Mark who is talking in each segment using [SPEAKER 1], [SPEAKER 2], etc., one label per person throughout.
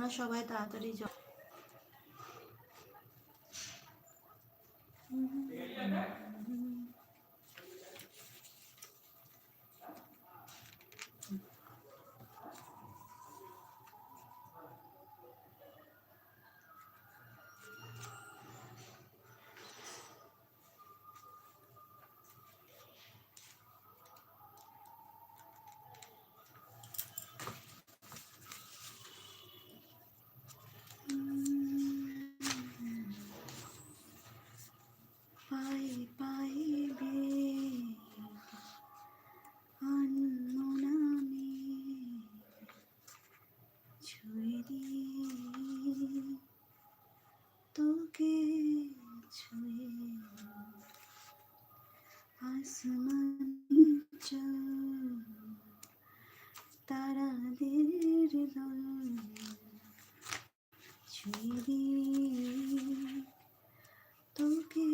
[SPEAKER 1] তোমরা সবাই তাড়াতাড়ি যাও। তারাদের দল ছুঁয়ে তোকে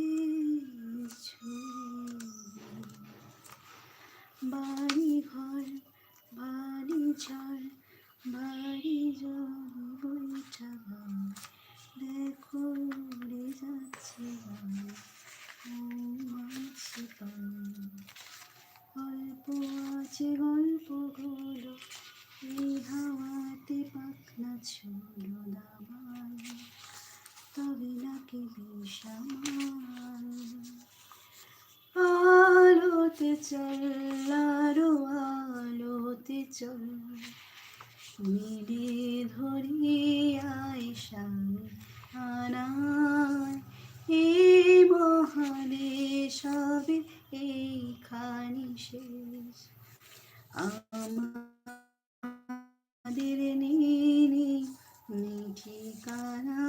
[SPEAKER 1] বাড়ি ঘর বাড়ি ঝড় বাড়ি বইটা দেখো উড়ে যাচ্ছে অল্প আছে গল্পগুলো এই হাওয়াতে পাখনা ছোলো দাবাল তবে নাকি বেসামাল আলোতে চল আরো আলোতে চল মিলে ধরি আয় স্বামী আনায় এই মহাদেশ হবে এইখানি শেষ আমাদের নেই ঠিকানা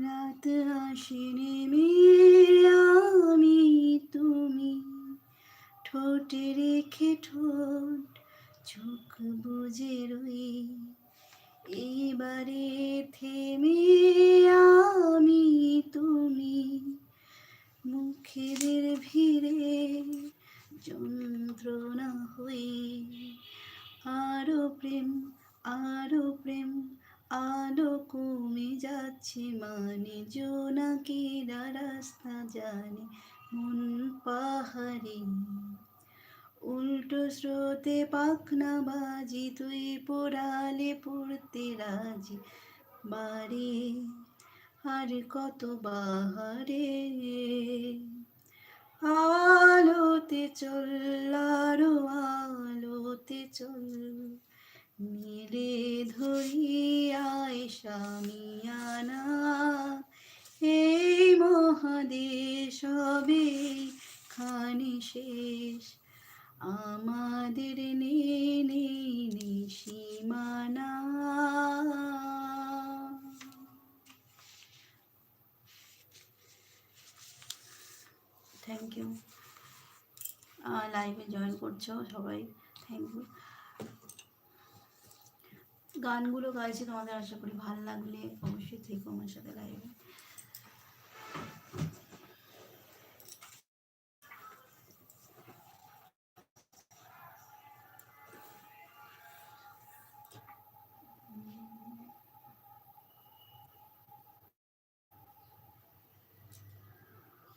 [SPEAKER 1] রাত আসে নেমে আমি তুমি ঠোঁটে রেখে ঠোঁট চোখ বুজে রই এবারে থেমে আমি তুমি মুখেদের ভিড়ে যন্ত্রণা হয়ে আরো প্রেম আরো প্রেম আলো কমে যাচ্ছে মানে জোনাকিরা রাস্তা জানে মন পাহাড়ে উল্টো স্রোতে পাখনা বাজি তুই পোড়ালে পড়তে রাজি বারে আর কত বাহারে আলোতে চল আরো আলোতে চল মিলে ধরি আয় শামিয়ানা এই মহাদেশ হবে খানি শেষ আমাদের নেই সীমানা থ্যাংক ইউ লাইভে জয়েন করছো সবাই থ্যাংক ইউ গানগুলো গাইছি তোমাদের আশা করি ভালো লাগলে অবশ্যই থেকো আমার সাথে লাইভে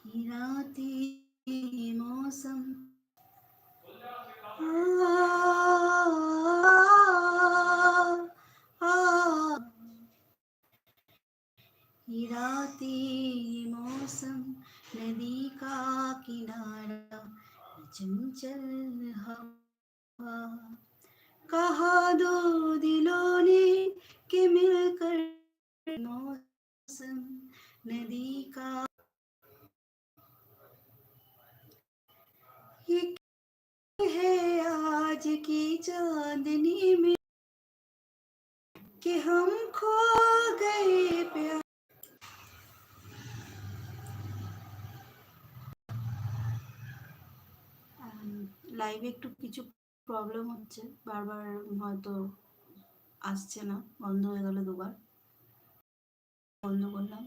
[SPEAKER 1] राती मौसम राती मौसम नदी का किनारा चंचल हवा कहा दो दिलों ने कि मिलकर मौसम नदी का ये है आज की चांदनी में कि हम खो गए प्यार লাইভে একটু কিছু প্রবলেম হচ্ছে বারবার হয়তো আসছে না বন্ধ হয়ে গেল দুবার বন্ধ করলাম